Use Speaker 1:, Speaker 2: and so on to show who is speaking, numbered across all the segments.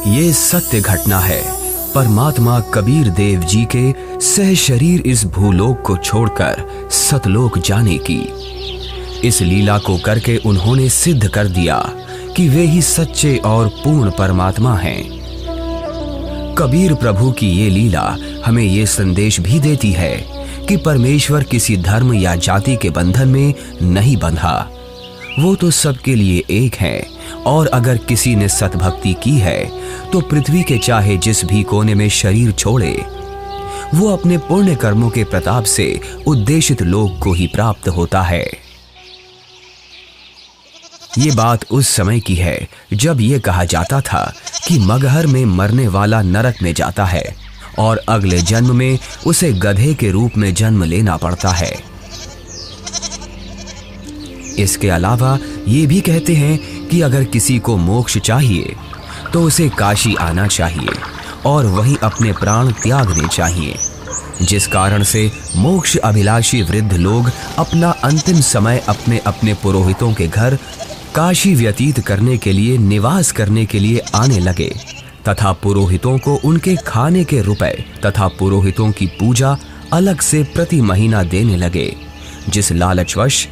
Speaker 1: ये सत्य घटना है परमात्मा कबीर देव जी के सह शरीर इस भूलोक को छोड़कर सतलोक जाने की। इस लीला को करके उन्होंने सिद्ध कर दिया कि वे ही सच्चे और पूर्ण परमात्मा हैं। कबीर प्रभु की ये लीला हमें ये संदेश भी देती है कि परमेश्वर किसी धर्म या जाति के बंधन में नहीं बंधा, वो तो सबके लिए एक है। और अगर किसी ने सतभक्ति की है तो पृथ्वी के चाहे जिस भी कोने में शरीर छोड़े, वो अपने पुण्य कर्मों के प्रताप से उद्देशित लोक को ही प्राप्त होता है। ये बात उस समय की है जब ये कहा जाता था कि मगहर में मरने वाला नरक में जाता है और अगले जन्म में उसे गधे के रूप में जन्म लेना पड़ता है। इसके अलावा ये भी कहते हैं कि अगर किसी को मोक्ष चाहिए तो उसे काशी आना चाहिए और वहीं अपने प्राण त्यागने चाहिए, जिस कारण से मोक्ष अभिलाषी वृद्ध लोग अपना अंतिम समय अपने अपने पुरोहितों के घर काशी व्यतीत करने के लिए, निवास करने के लिए आने लगे तथा पुरोहितों को उनके खाने के रुपए तथा पुरोहितों की पूजा अलग से प्रति महीना देने लगे, जिस लालचवश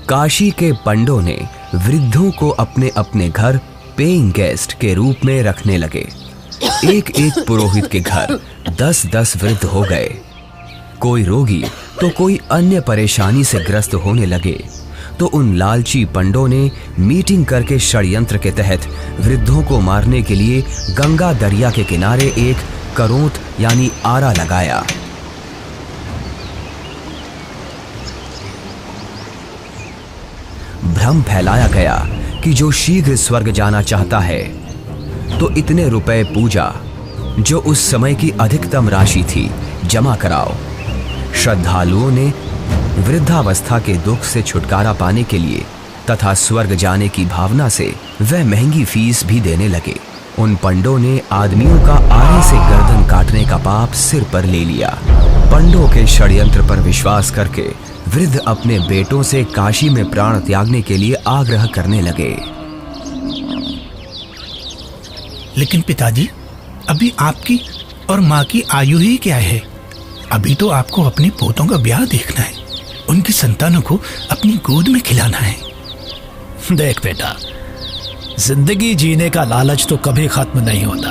Speaker 1: काशी के पंडों ने वृद्धों को अपने अपने घर पेइंग गेस्ट के रूप में रखने लगे। एक एक पुरोहित के घर 10-10 वृद्ध हो गए। कोई रोगी तो कोई अन्य परेशानी से ग्रस्त होने लगे तो उन लालची पंडों ने मीटिंग करके षड्यंत्र के तहत वृद्धों को मारने के लिए गंगा दरिया के किनारे एक करोंत यानी आरा लगाया। भ्रम फैलाया गया कि जो शीघ्र स्वर्ग जाना चाहता है तो इतने रुपए पूजा, जो उस समय की अधिकतम राशि थी, जमा कराओ। श्रद्धालुओं ने वृद्धावस्था के दुख से छुटकारा पाने के लिए तथा स्वर्ग जाने की भावना से वह महंगी फीस भी देने लगे। उन पंडों ने आदमियों का आरे से गर्दन काटने का पाप सिर पर ले लिया। पंडों के षड्यंत्र पर विश्वास करके वृद्ध अपने बेटों से काशी में प्राण त्यागने के लिए आग्रह करने लगे।
Speaker 2: लेकिन पिताजी, अभी आपकी और माँ की आयु ही क्या है? अभी तो आपको अपने पोतों का ब्याह देखना है, उनकी संतानों को अपनी गोद में खिलाना है।
Speaker 3: देख बेटा, जिंदगी जीने का लालच तो कभी खत्म नहीं होता,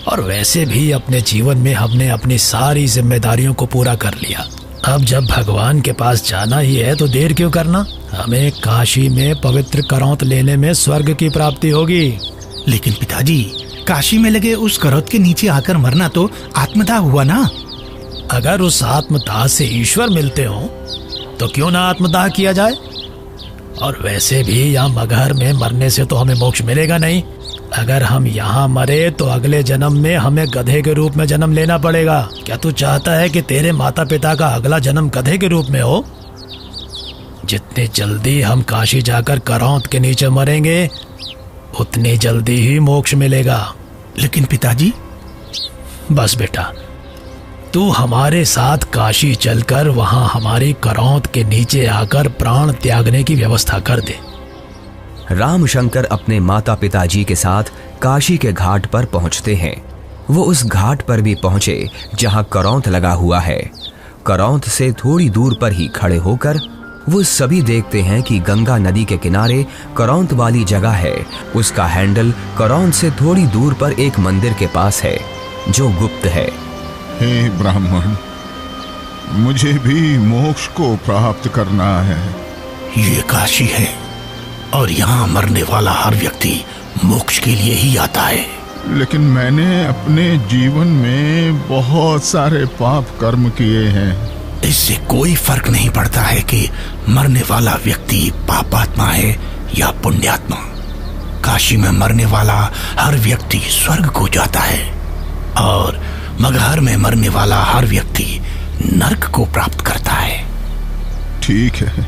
Speaker 3: और वैसे भी अपने जीवन में हमने अपनी सारी जिम्मेदारियों को पूरा कर लिया। अब जब भगवान के पास जाना ही है तो देर क्यों करना? हमें काशी में पवित्र करौंत लेने में स्वर्ग की प्राप्ति होगी।
Speaker 2: लेकिन पिताजी, काशी में लगे उस करौत के नीचे आकर मरना तो आत्मदाह हुआ ना?
Speaker 3: अगर उस आत्मदाह से ईश्वर मिलते हो तो क्यों ना आत्मदाह किया जाए? और वैसे भी यहाँ मगहर में मरने से तो हमें मोक्ष मिलेगा नहीं। अगर हम यहाँ मरे तो अगले जन्म में हमें गधे के रूप में जन्म लेना पड़ेगा। क्या तू चाहता है कि तेरे माता पिता का अगला जन्म गधे के रूप में हो? जितनी जल्दी हम काशी जाकर करौंत के नीचे मरेंगे उतनी जल्दी ही मोक्ष मिलेगा।
Speaker 2: लेकिन पिताजी।
Speaker 3: बस बेटा, तू हमारे साथ काशी चलकर वहां हमारी करौंत के नीचे आकर प्राण त्यागने की व्यवस्था कर दे।
Speaker 1: रामशंकर अपने माता पिताजी के साथ काशी के घाट पर पहुंचते हैं। वो उस घाट पर भी पहुंचे जहां करौंत लगा हुआ है। करौंत से थोड़ी दूर पर ही खड़े होकर वो सभी देखते हैं कि गंगा नदी के किनारे करौंत वाली जगह है। उसका हैंडल करौंत से थोड़ी दूर पर एक मंदिर के पास है जो गुप्त है।
Speaker 4: हे ब्राह्मण, मुझे भी मोक्ष को प्राप्त करना है।
Speaker 2: ये काशी है और यहाँ मरने वाला हर व्यक्ति मोक्ष के लिए ही आता है।
Speaker 4: लेकिन मैंने अपने जीवन में बहुत सारे पाप कर्म किए हैं।
Speaker 2: इससे कोई फर्क नहीं पड़ता है कि मरने वाला व्यक्ति पापात्मा है या पुण्यात्मा। काशी में मरने वाला हर व्यक्ति स्वर्ग को जाता है और मगहर में मरने वाला हर व्यक्ति नरक को प्राप्त करता है।
Speaker 4: ठीक है,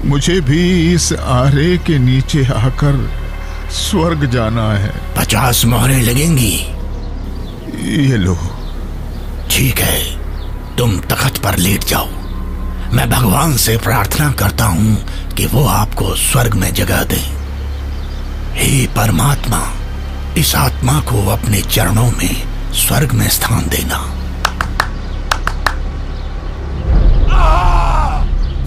Speaker 4: मुझे भी इस आरे के नीचे आकर स्वर्ग जाना है।
Speaker 2: 50 मोहरें लगेंगी।
Speaker 4: ये लो।
Speaker 2: ठीक है, तुम तख्त पर लेट जाओ। मैं भगवान से प्रार्थना करता हूँ कि वो आपको स्वर्ग में जगह दे। हे परमात्मा, इस आत्मा को अपने चरणों में स्वर्ग में स्थान देना।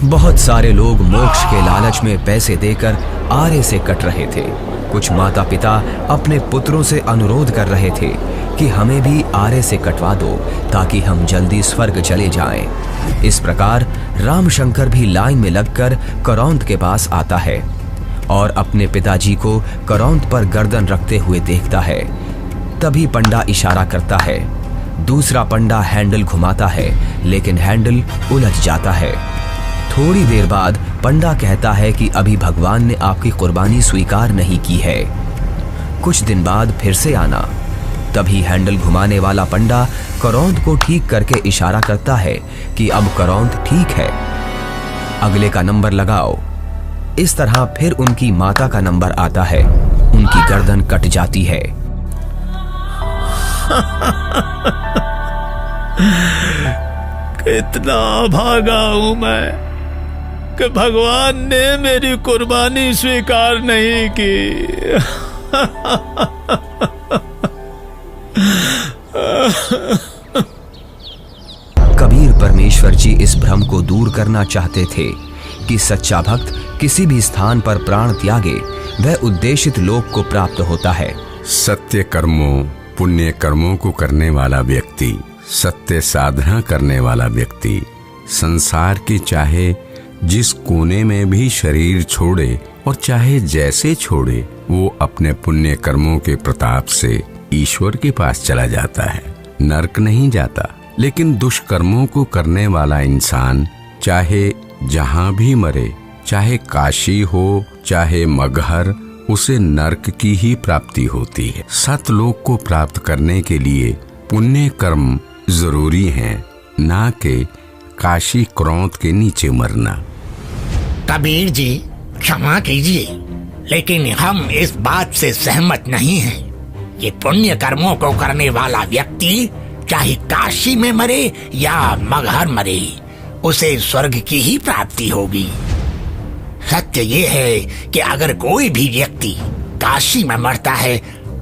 Speaker 1: बहुत सारे लोग मोक्ष के लालच में पैसे देकर आरे से कट रहे थे। कुछ माता पिता अपने पुत्रों से अनुरोध कर रहे थे कि हमें भी आरे से कटवा दो ताकि हम जल्दी स्वर्ग चले जाएं। इस प्रकार रामशंकर भी लाइन में लगकर करौंद के पास आता है और अपने पिताजी को करौंद पर गर्दन रखते हुए देखता है। तभी पंडा इशारा करता है। दूसरा पंडा हैंडल घुमाता है, लेकिन हैंडल उलझ जाता है। थोड़ी देर बाद पंडा कहता है कि अभी भगवान ने आपकी कुर्बानी स्वीकार नहीं की है, कुछ दिन बाद फिर से आना। तभी हैंडल घुमाने वाला पंडा करौंद को ठीक करके इशारा करता है कि अब करौंद ठीक है, अगले का नंबर लगाओ। इस तरह फिर उनकी माता का नंबर आता है। उनकी गर्दन कट जाती है।
Speaker 3: कितना भागा हूं मैं कि भगवान ने मेरी कुर्बानी स्वीकार नहीं की।
Speaker 1: कबीर परमेश्वर जी इस भ्रम को दूर करना चाहते थे कि सच्चा भक्त किसी भी स्थान पर प्राण त्यागे वह उद्देशित लोक को प्राप्त होता है।
Speaker 5: सत्य कर्मों, पुण्य कर्मों को करने वाला व्यक्ति, सत्य साधना करने वाला व्यक्ति संसार के चाहे जिस कोने में भी शरीर छोड़े और चाहे जैसे छोड़े, वो अपने पुण्य कर्मों के प्रताप से ईश्वर के पास चला जाता है, नरक नहीं जाता। लेकिन दुष्कर्मों को करने वाला इंसान चाहे जहां भी मरे, चाहे काशी हो चाहे मगहर, उसे नरक की ही प्राप्ति होती है। सतलोक को प्राप्त करने के लिए पुण्य कर्म जरूरी हैं, ना कि काशी क्रोध के नीचे मरना।
Speaker 2: कबीर जी क्षमा कीजिए, लेकिन हम इस बात से सहमत नहीं हैं। ये पुण्य कर्मों को करने वाला व्यक्ति चाहे काशी में मरे या मगहर मरे, उसे स्वर्ग की ही प्राप्ति होगी। सत्य ये है कि अगर कोई भी व्यक्ति काशी में मरता है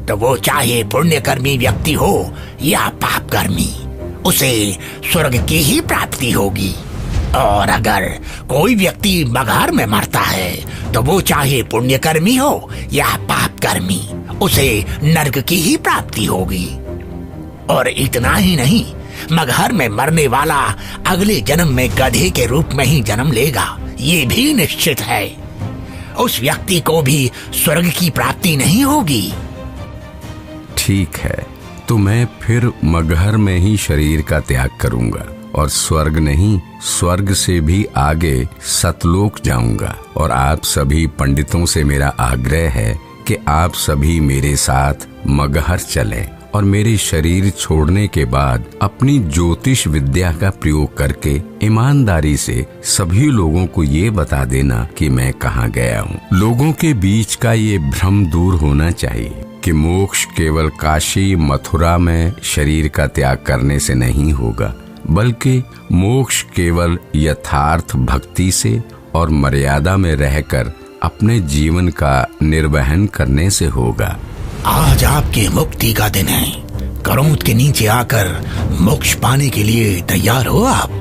Speaker 2: तो वो चाहे पुण्यकर्मी व्यक्ति हो या पापकर्मी, उसे स्वर्ग की ही प्राप्ति होगी। और अगर कोई व्यक्ति मगहर में मरता है तो वो चाहे पुण्यकर्मी हो या पापकर्मी, उसे नरक की ही प्राप्ति होगी। और इतना ही नहीं, मगहर में मरने वाला अगले जन्म में गधे के रूप में ही जन्म लेगा, ये भी निश्चित है। उस व्यक्ति को भी स्वर्ग की प्राप्ति नहीं होगी।
Speaker 5: ठीक है, तो मैं फिर मगहर में ही शरीर का त्याग करूंगा और स्वर्ग नहीं, स्वर्ग से भी आगे सतलोक जाऊंगा। और आप सभी पंडितों से मेरा आग्रह है कि आप सभी मेरे साथ मगहर चलें और मेरे शरीर छोड़ने के बाद अपनी ज्योतिष विद्या का प्रयोग करके ईमानदारी से सभी लोगों को ये बता देना कि मैं कहाँ गया हूँ। लोगों के बीच का ये भ्रम दूर होना चाहिए कि मोक्ष केवल काशी मथुरा में शरीर का त्याग करने से नहीं होगा, बल्कि मोक्ष केवल यथार्थ भक्ति से और मर्यादा में रहकर अपने जीवन का निर्वहन करने से होगा।
Speaker 2: आज आपके मुक्ति का दिन है। करौंद के नीचे आकर मोक्ष पाने के लिए तैयार हो आप?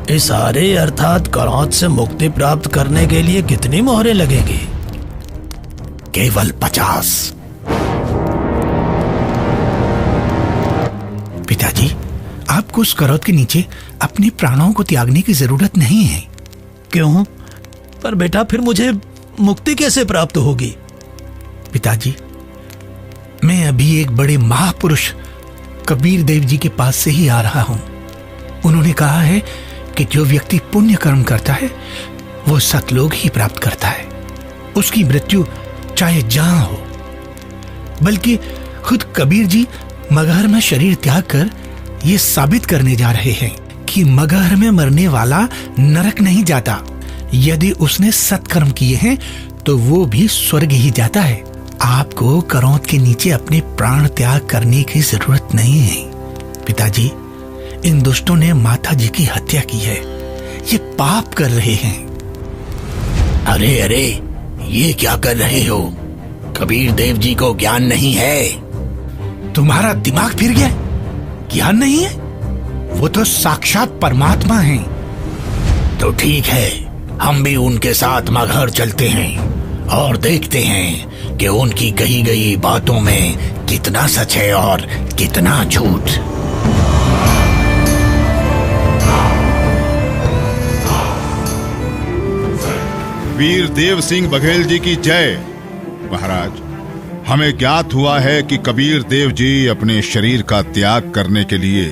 Speaker 3: इस आरे अर्थात करौंद से मुक्ति प्राप्त करने के लिए कितनी मोहरें लगेंगी?
Speaker 2: केवल 50। पिताजी, आपको उस करौंद के नीचे अपने प्राणों को त्यागने की जरूरत नहीं है।
Speaker 3: क्यों? पर बेटा फिर मुझे मुक्ति कैसे प्राप्त होगी?
Speaker 2: पिताजी, मैं अभी एक बड़े महापुरुष कबीर देव जी के पास से ही आ रहा हूं। उन्होंने कहा है कि जो व्यक्ति पुण्य कर्म करता है वो सतलोक ही प्राप्त करता है। उसकी मृत्यु चाहे जहां हो। बल्कि खुद कबीर जी मगहर में शरीर त्याग कर ये साबित करने जा रहे हैं कि मगहर में मरने वाला नरक नहीं जाता। यदि उसने सत्कर्म किए हैं तो वो भी स्वर्ग ही जाता है। आपको करौंद के नीचे अपने प्राण त्याग करने की जरूरत नहीं है। पिताजी, इन दुष्टों ने माता जी की हत्या की है। ये पाप कर रहे हैं। अरे अरे, ये क्या कर रहे हो? कबीर देव जी को ज्ञान नहीं है। तुम्हारा दिमाग फिर गया? ज्ञान नहीं है? वो तो साक्षात परमात्मा हैं। तो ठीक है, हम भी उनके साथ मगहर चलते हैं और देखते हैं कि उनकी कही गई बातों में कितना सच है और कितना झूठ।
Speaker 4: वीर देव सिंह बघेल जी की जय। महाराज, हमें ज्ञात हुआ है कि कबीर देव जी अपने शरीर का त्याग करने के लिए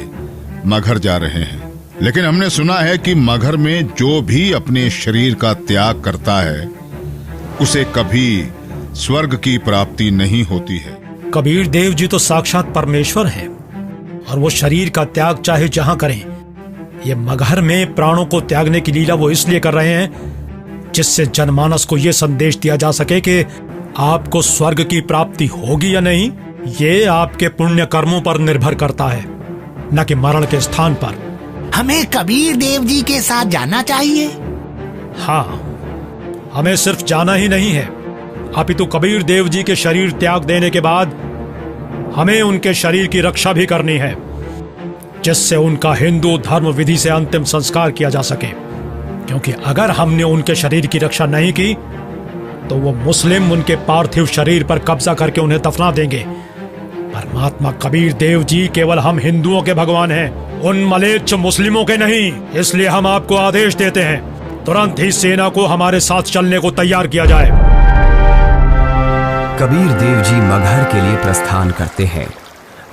Speaker 4: मगहर जा रहे हैं, लेकिन हमने सुना है कि मगहर में जो भी अपने शरीर का त्याग करता है उसे कभी स्वर्ग की प्राप्ति नहीं होती है।
Speaker 3: कबीर देव जी तो साक्षात परमेश्वर हैं और वो शरीर का त्याग चाहे जहां करें। ये मगहर में प्राणों को त्यागने की लीला वो इसलिए कर रहे हैं जिससे जनमानस को ये संदेश दिया जा सके कि आपको स्वर्ग की प्राप्ति होगी या नहीं, ये आपके पुण्य कर्मों पर निर्भर करता है, न कि मरण के स्थान पर।
Speaker 2: हमें कबीर देव जी के साथ जाना चाहिए।
Speaker 3: हाँ, हमें सिर्फ जाना ही नहीं है, अपितु कबीर देव जी के शरीर त्याग देने के बाद हमें उनके शरीर की रक्षा भी करनी है, जिससे उनका हिंदू धर्म विधि से अंतिम संस्कार किया जा सके। क्योंकि अगर हमने उनके शरीर की रक्षा नहीं की तो वो मुस्लिम उनके पार्थिव शरीर पर कब्जा करके उन्हें दफना देंगे। परमात्मा कबीर देव जी केवल हम हिंदुओं के भगवान हैं, उन मलेच्छ मुस्लिमों के नहीं। इसलिए हम आपको आदेश देते हैं, तुरंत ही सेना को हमारे साथ चलने को तैयार किया जाए।
Speaker 1: कबीर देव जी मगहर के लिए प्रस्थान करते हैं।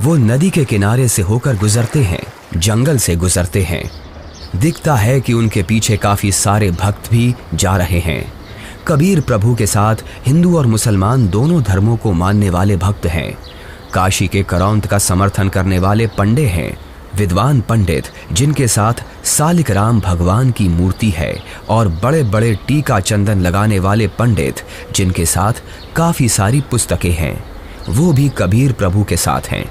Speaker 1: वो नदी के किनारे से होकर गुजरते हैं, जंगल से गुजरते हैं। दिखता है कि उनके पीछे काफी सारे भक्त भी जा रहे हैं। कबीर प्रभु के साथ हिंदू और मुसलमान दोनों धर्मों को मानने वाले भक्त हैं। काशी के करौंत का समर्थन करने वाले पंडे हैं, विद्वान पंडित जिनके साथ सालिक राम भगवान की मूर्ति है, और बड़े बड़े टीका चंदन लगाने वाले पंडित जिनके साथ काफी सारी पुस्तकें हैं, वो भी कबीर प्रभु के साथ हैं।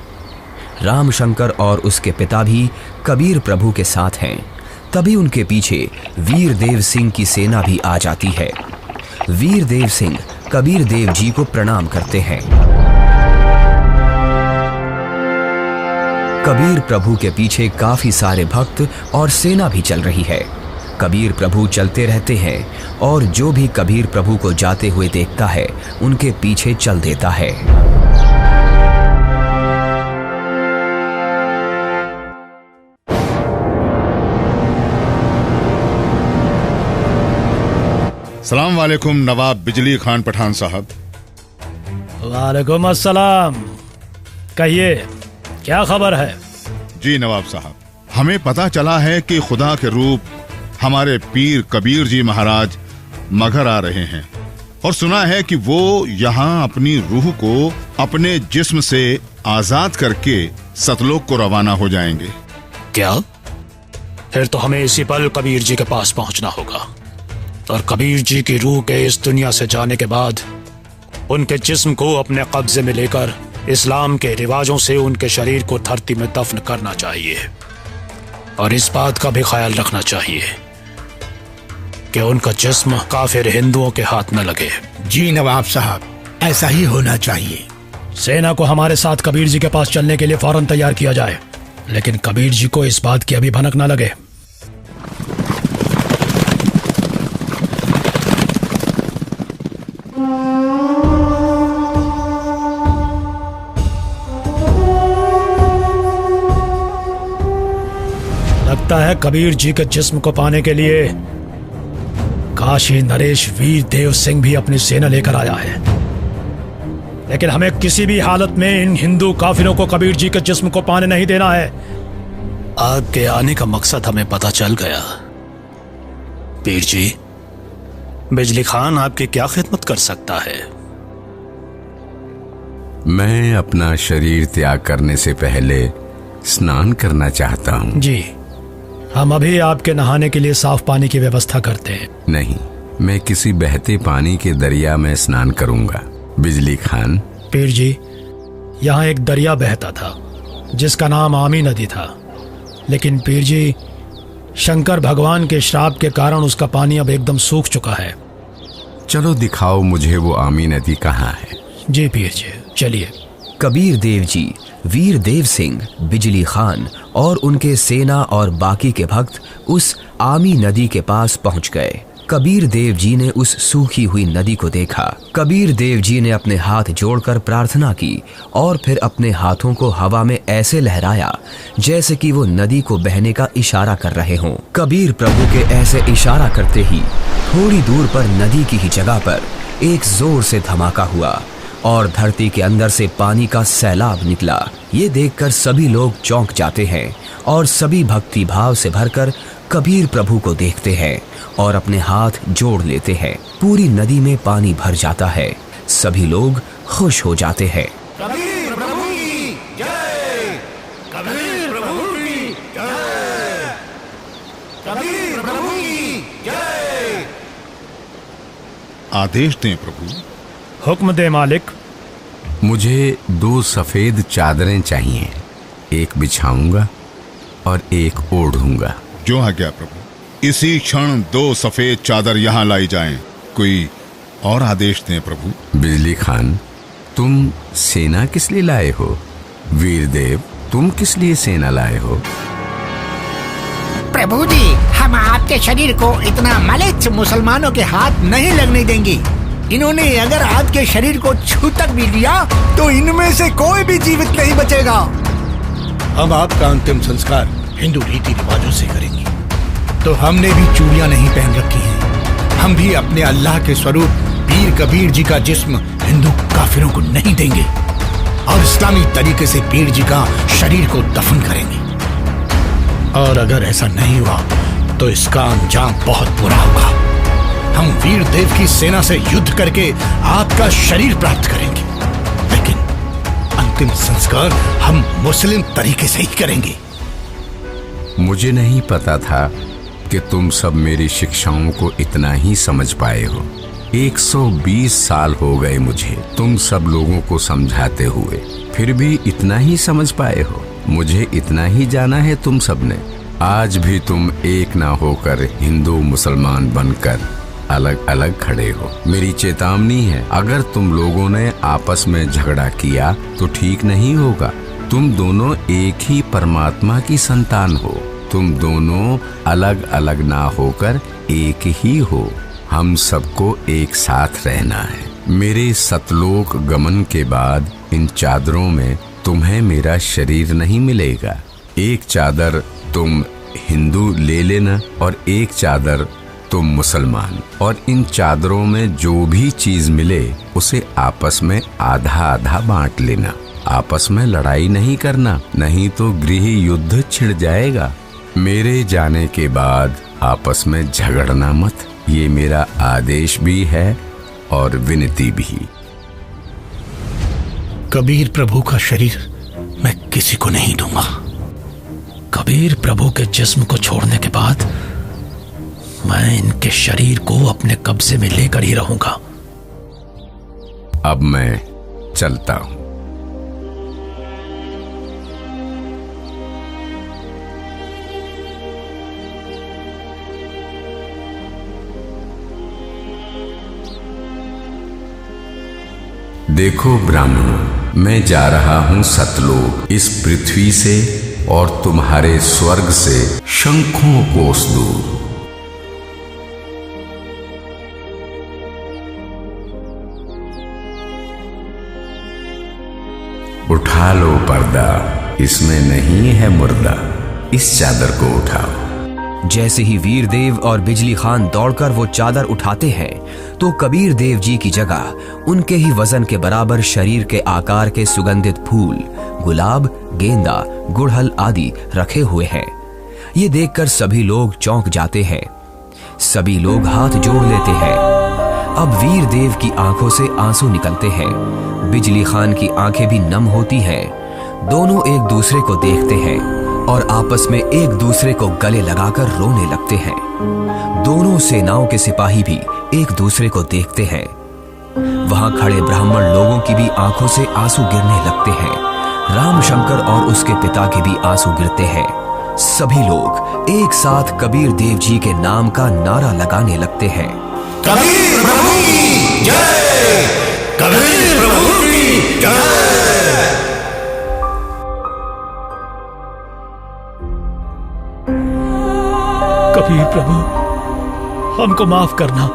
Speaker 1: रामशंकर और उसके पिता भी कबीर प्रभु के साथ हैं। तभी उनके पीछे वीर देव सिंह की सेना भी आ जाती है। वीर देव सिंह कबीर देव जी को प्रणाम करते हैं। कबीर प्रभु के पीछे काफी सारे भक्त और सेना भी चल रही है। कबीर प्रभु चलते रहते हैं और जो भी कबीर प्रभु को जाते हुए देखता है उनके पीछे चल देता है।
Speaker 4: सलाम वालेकुम नवाब बिजली खान पठान साहब।
Speaker 3: वालेकुम अस्सलाम। कहिए, क्या खबर है?
Speaker 4: जी नवाब साहब, हमें पता चला है कि खुदा के रूप हमारे पीर कबीर जी महाराज मगहर आ रहे हैं, और सुना है कि वो यहाँ अपनी रूह को अपने जिस्म से आजाद करके सतलोक को रवाना हो जाएंगे।
Speaker 3: क्या? फिर तो हमें इसी पल कबीर जी के पास पहुंचना होगा, और कबीर जी की रूह के इस दुनिया से जाने के बाद उनके जिस्म को अपने कब्जे में लेकर इस्लाम के रिवाजों से उनके शरीर को धरती में दफन करना चाहिए। और इस बात का भी ख्याल रखना चाहिए कि उनका जिस्म काफिर हिंदुओं के हाथ न लगे।
Speaker 2: जी नवाब साहब, ऐसा ही होना चाहिए।
Speaker 3: सेना को हमारे साथ कबीर जी के पास चलने के लिए फौरन तैयार किया जाए, लेकिन कबीर जी को इस बात की अभी भनक न लगे। लगता है कबीर जी के जिस्म को पाने के लिए काशी नरेश वीर देव सिंह भी अपनी सेना लेकर आया है, लेकिन हमें किसी भी हालत में इन हिंदू काफिरों को कबीर जी के जिस्म को पाने नहीं देना है। आपके आने का मकसद हमें पता चल गया। पीर जी, बिजली खान आपकी क्या खिदमत कर सकता है?
Speaker 5: मैं अपना शरीर त्याग करने से पहले स्नान करना चाहता हूँ।
Speaker 3: जी, हम अभी आपके नहाने के लिए साफ पानी की व्यवस्था करते हैं।
Speaker 5: नहीं, मैं किसी बहते पानी के दरिया में स्नान करूंगा। बिजली खान।
Speaker 3: पीर जी, यहाँ एक दरिया बहता था जिसका नाम आमी नदी था, लेकिन पीर जी, शंकर भगवान के श्राप के कारण उसका पानी अब एकदम सूख चुका है।
Speaker 5: चलो दिखाओ मुझे वो आमी नदी कहाँ है।
Speaker 3: जी पीर जी, चलिए।
Speaker 1: कबीर देव जी, वीर देव सिंह, बिजली खान और उनके सेना और बाकी के भक्त उस आमी नदी के पास पहुंच गए। कबीर देव जी ने उस सूखी हुई नदी को देखा। कबीर देव जी ने अपने हाथ जोड़कर प्रार्थना की और फिर अपने हाथों को हवा में ऐसे लहराया जैसे कि वो नदी को बहने का इशारा कर रहे हों। कबीर प्रभु के ऐसे इशारा करते ही थोड़ी दूर पर नदी की ही जगह पर एक जोर से धमाका हुआ और धरती के अंदर से पानी का सैलाब निकला। ये देखकर सभी लोग चौंक जाते हैं और सभी भक्ति भाव से भरकर कबीर प्रभु को देखते हैं और अपने हाथ जोड़ लेते हैं। पूरी नदी में पानी भर जाता है। सभी लोग खुश हो जाते हैं।
Speaker 2: कबीर प्रभु की जय, कबीर प्रभु की जय, कबीर प्रभु की जय।
Speaker 4: आदेश दें प्रभु।
Speaker 3: हुक्म दे मालिक।
Speaker 5: मुझे 2 सफेद चादरें चाहिए, एक बिछाऊंगा और एक ओढ़ूंगा।
Speaker 4: जो आज्ञा प्रभु। इसी क्षण 2 सफेद चादर यहाँ लाई जाएं। कोई और आदेश दें प्रभु।
Speaker 5: बिजली खान, तुम सेना किस लिए लाए हो? वीर देव, तुम किस लिए सेना लाए हो?
Speaker 2: प्रभु जी, हम आपके शरीर को इतना मलिच्छ मुसलमानों के हाथ नहीं लगने देंगे। इन्होंने अगर आपके शरीर को छू तक भी लिया तो इनमें से कोई भी जीवित नहीं बचेगा। हम आपका अंतिम संस्कार हिंदू रीति रिवाजों से करेंगे। तो हमने भी चूड़ियां नहीं पहन रखी हैं। हम भी अपने अल्लाह के स्वरूप पीर कबीर जी का जिस्म हिंदू काफिरों को नहीं देंगे और इस्लामी तरीके से पीर जी का शरीर को दफन करेंगे। और अगर ऐसा नहीं हुआ तो इसका अंजाम बहुत बुरा होगा। हम वीर देव की सेना से युद्ध करके आपका शरीर प्राप्त करेंगे, लेकिन अंतिम संस्कार हम मुस्लिम तरीके से ही करेंगे।
Speaker 5: मुझे नहीं पता था कि तुम सब मेरी शिक्षाओं को इतना ही समझ पाए हो। 120 साल हो गए मुझे तुम सब लोगों को समझाते हुए, फिर भी इतना ही समझ पाए हो। मुझे इतना ही जाना है तुम सब ने। आज भी तुम एक ना होकर हिंदू मुसलमान बनकर अलग अलग खड़े हो। मेरी चेतावनी है, अगर तुम लोगों ने आपस में झगड़ा किया तो ठीक नहीं होगा। तुम दोनों एक ही परमात्मा की संतान हो। तुम दोनों अलग अलग ना होकर एक ही हो। हम सबको एक साथ रहना है। मेरे सतलोक गमन के बाद इन चादरों में तुम्हें मेरा शरीर नहीं मिलेगा। एक चादर तुम हिंदू ले लेना और एक चादर तुम मुसलमान, और इन चादरों में जो भी चीज मिले उसे आपस में आधा आधा बांट लेना। आपस में लड़ाई नहीं करना, नहीं तो गृह युद्ध छिड़ जाएगा। मेरे जाने के बाद आपस में झगड़ना मत, ये मेरा आदेश भी है और विनती भी।
Speaker 2: कबीर प्रभु का शरीर मैं किसी को नहीं दूंगा।
Speaker 3: कबीर प्रभु के जिस्म को छोड़ने के बाद मैं इनके शरीर को अपने कब्जे में लेकर ही रहूंगा।
Speaker 5: अब मैं चलता हूं। देखो ब्राह्मणों, मैं जा रहा हूं सतलोक, इस पृथ्वी से और तुम्हारे स्वर्ग से शंखों कोस दूर। उठा लो पर्दा, इसमें नहीं है मुर्दा, इस चादर को उठाओ।
Speaker 1: जैसे ही वीर देव और बिजली खान दौड़कर वो चादर उठाते हैं तो कबीर देव जी की जगह उनके ही वजन के बराबर शरीर के आकार के सुगंधित फूल, गुलाब, गेंदा, गुड़हल आदि रखे हुए हैं। ये देखकर सभी लोग चौंक जाते हैं। सभी लोग हाथ जोड़ लेते हैं। अब वीर देव की आंखों से आंसू निकलते हैं। बिजली खान की आंखें भी नम होती हैं। दोनों एक दूसरे को देखते हैं और आपस में एक दूसरे को गले लगाकर रोने लगते हैं। दोनों सेनाओं के सिपाही भी एक दूसरे को देखते हैं। वहां खड़े ब्राह्मण लोगों की भी आंखों से आंसू गिरने लगते हैं। रामशंकर और उसके पिता के भी आंसू गिरते हैं। सभी लोग एक साथ कबीर देव जी के नाम का नारा लगाने लगते हैं।
Speaker 2: कबीर प्रभु की जय, कबीर प्रभु की जय।
Speaker 3: कबीर प्रभु, हमको माफ करना,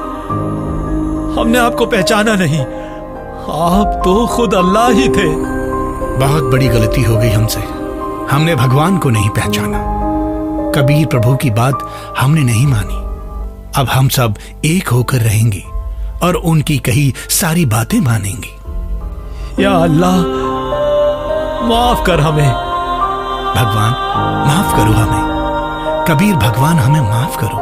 Speaker 3: हमने आपको पहचाना नहीं। आप तो खुद अल्लाह ही थे।
Speaker 2: बहुत बड़ी गलती हो गई हमसे, हमने भगवान को नहीं पहचाना। कबीर प्रभु की बात हमने नहीं मानी। अब हम सब एक होकर रहेंगे और उनकी कही सारी बातें मानेंगे।
Speaker 3: या अल्लाह, माफ कर हमें।
Speaker 2: भगवान माफ करो हमें। कबीर भगवान हमें माफ करो।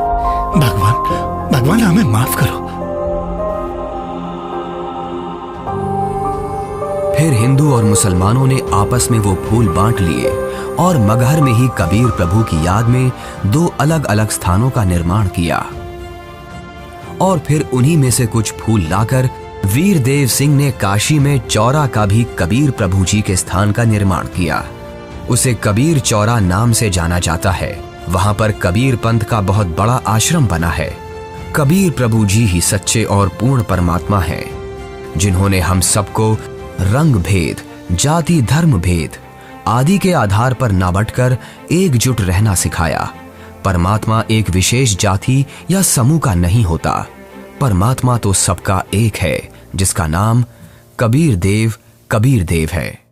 Speaker 2: भगवान हमें माफ करो।
Speaker 1: फिर हिंदू और मुसलमानों ने आपस में वो फूल बांट लिए और मगहर में ही कबीर प्रभु की याद में 2 अलग अलग स्थानों का निर्माण किया। और फिर उन्हीं में से कुछ फूल लाकर वीर देव सिंह ने काशी में चौरा का भी कबीर प्रभु जी के स्थान का निर्माण किया। उसे कबीर चौरा नाम से जाना जाता है। वहां पर कबीर पंथ का बहुत बड़ा आश्रम बना है। कबीर प्रभु जी ही सच्चे और पूर्ण परमात्मा हैं, जिन्होंने हम सबको रंग भेद, जाति धर्म भेद आदि के आधार पर ना बंटकर एकजुट रहना सिखाया। परमात्मा एक विशेष जाति या समूह का नहीं होता। परमात्मा तो सबका एक है, जिसका नाम कबीर देव है।